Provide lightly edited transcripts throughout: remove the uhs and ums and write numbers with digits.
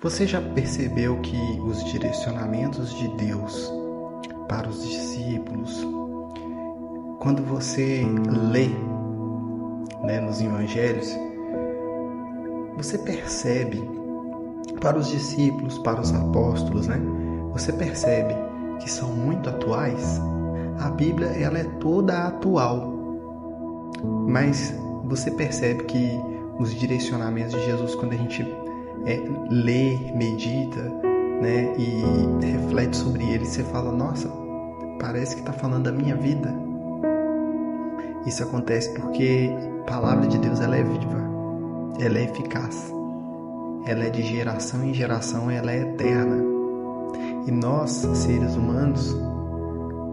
Você já percebeu que os direcionamentos de Deus para os discípulos, quando você lê, nos evangelhos, você percebe para os discípulos, para os apóstolos, você percebe que são muito atuais? A Bíblia, ela é toda atual, mas você percebe que os direcionamentos de Jesus, quando a gente lê, medita, e reflete sobre ele, você fala, nossa, parece que está falando da minha vida. Isso acontece porque a palavra de Deus, ela é viva, ela é eficaz, ela é de geração em geração, ela é eterna. E nós, seres humanos,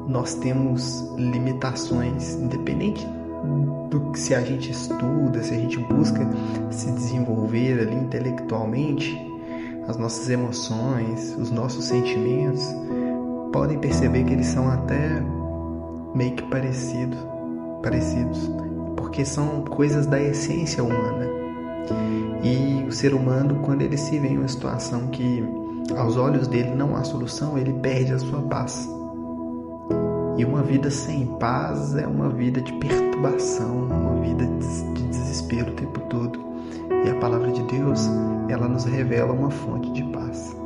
nós temos limitações, independente do que, se a gente estuda, se a gente busca se desenvolver ali intelectualmente, as nossas emoções, os nossos sentimentos, podem perceber que eles são até meio que parecidos, porque são coisas da essência humana. E o ser humano, quando ele se vê em uma situação que aos olhos dele não há solução, ele perde a sua paz. E uma vida sem paz é uma vida de perturbação, uma vida de desespero o tempo todo. E a palavra de Deus, ela nos revela uma fonte de paz.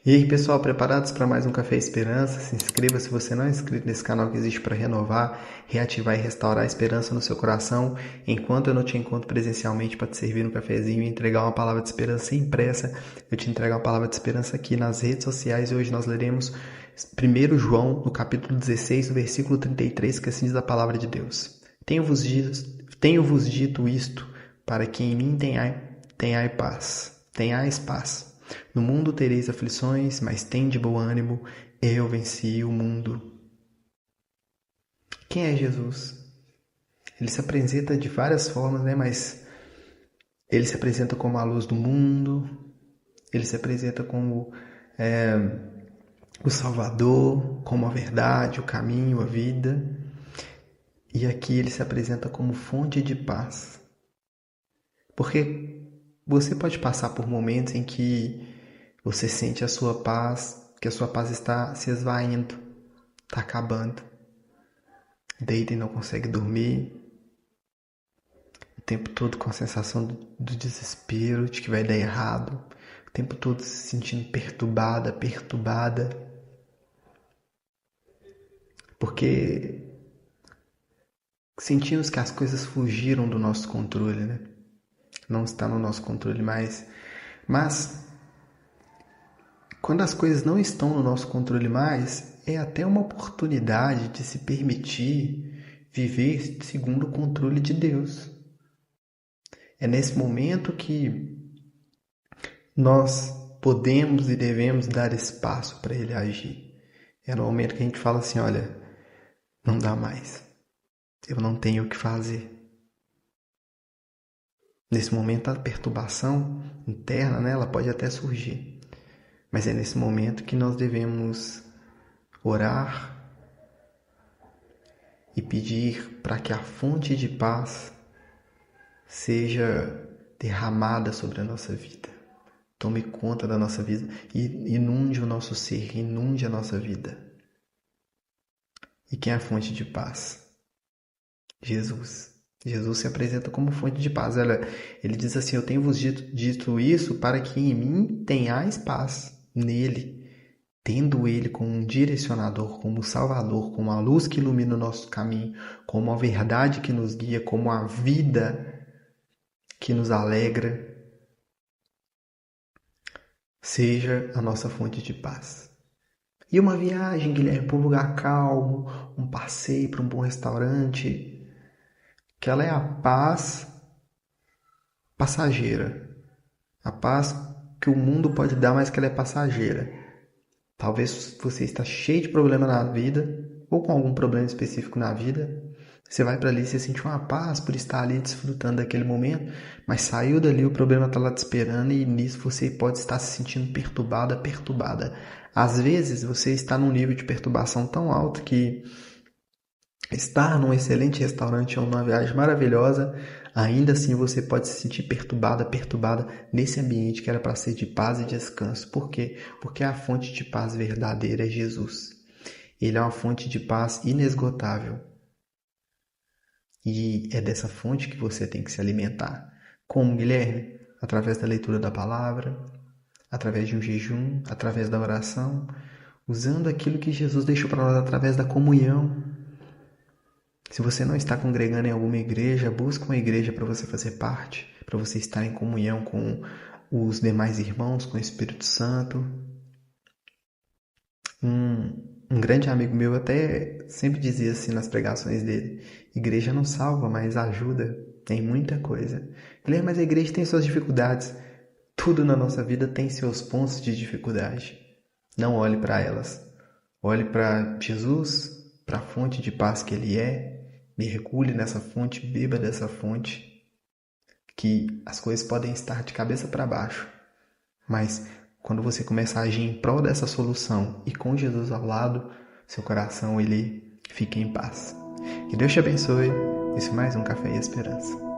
E aí, pessoal, preparados para mais um Café Esperança? Se inscreva se você não é inscrito nesse canal que existe para renovar, reativar e restaurar a esperança no seu coração. Enquanto eu não te encontro presencialmente para te servir um cafezinho e entregar uma palavra de esperança impressa, eu te entrego uma palavra de esperança aqui nas redes sociais. E hoje nós leremos 1 João, no capítulo 16, no versículo 33, que assim diz a palavra de Deus. Tenho-vos dito isto, para que em mim tenhais paz. No mundo tereis aflições, mas tende bom ânimo, eu venci o mundo. Quem é Jesus? Ele se apresenta de várias formas, mas ele se apresenta como a luz do mundo, ele se apresenta como o Salvador, como a verdade, o caminho, a vida. E aqui ele se apresenta como fonte de paz. Porque você pode passar por momentos em que você sente a sua paz, que a sua paz está se esvaindo, está acabando. Deita e não consegue dormir. O tempo todo com a sensação do desespero, de que vai dar errado. O tempo todo se sentindo perturbada. Porque sentimos que as coisas fugiram do nosso controle, Não está no nosso controle mais. Mas quando as coisas não estão no nosso controle mais, é até uma oportunidade de se permitir viver segundo o controle de Deus. É nesse momento que nós podemos e devemos dar espaço para Ele agir. É no momento que a gente fala assim, olha, não dá mais. Eu não tenho o que fazer. Nesse momento a perturbação interna, ela pode até surgir. Mas é nesse momento que nós devemos orar e pedir para que a fonte de paz seja derramada sobre a nossa vida. Tome conta da nossa vida e inunde o nosso ser, inunde a nossa vida. E quem é a fonte de paz? Jesus. Jesus se apresenta como fonte de paz. Ele diz assim, eu tenho-vos dito isso para que em mim tenhais paz. Nele, tendo Ele como um direcionador, como Salvador, como a luz que ilumina o nosso caminho, como a verdade que nos guia, como a vida que nos alegra, seja a nossa fonte de paz. E uma viagem, Guilherme, para um lugar calmo, um passeio para um bom restaurante, que ela é a paz passageira. A paz que o mundo pode dar, mas que ela é passageira. Talvez você está cheio de problema na vida, ou com algum problema específico na vida, Você vai para ali, você sente uma paz por estar ali desfrutando daquele momento, mas saiu dali, o problema está lá te esperando e nisso você pode estar se sentindo perturbada. Às vezes você está num nível de perturbação tão alto que estar num excelente restaurante ou numa viagem maravilhosa, ainda assim você pode se sentir perturbada nesse ambiente que era para ser de paz e descanso. Por quê? Porque a fonte de paz verdadeira é Jesus. Ele é uma fonte de paz inesgotável. E é dessa fonte que você tem que se alimentar. Como, Guilherme? Através da leitura da palavra, através de um jejum, através da oração, usando aquilo que Jesus deixou para nós através da comunhão. Se você não está congregando em alguma igreja, busque uma igreja para você fazer parte, para você estar em comunhão com os demais irmãos, com o Espírito Santo. Um grande amigo meu até sempre dizia assim nas pregações dele: igreja não salva, mas ajuda em muita coisa. Mas a igreja tem suas dificuldades. Tudo na nossa vida tem seus pontos de dificuldade. Não olhe para elas. Olhe para Jesus, para a fonte de paz que Ele é. Mergulhe nessa fonte, beba dessa fonte, que as coisas podem estar de cabeça para baixo. Mas quando você começar a agir em prol dessa solução e com Jesus ao lado, seu coração ele fica em paz. Que Deus te abençoe. Esse é mais um Café e Esperança.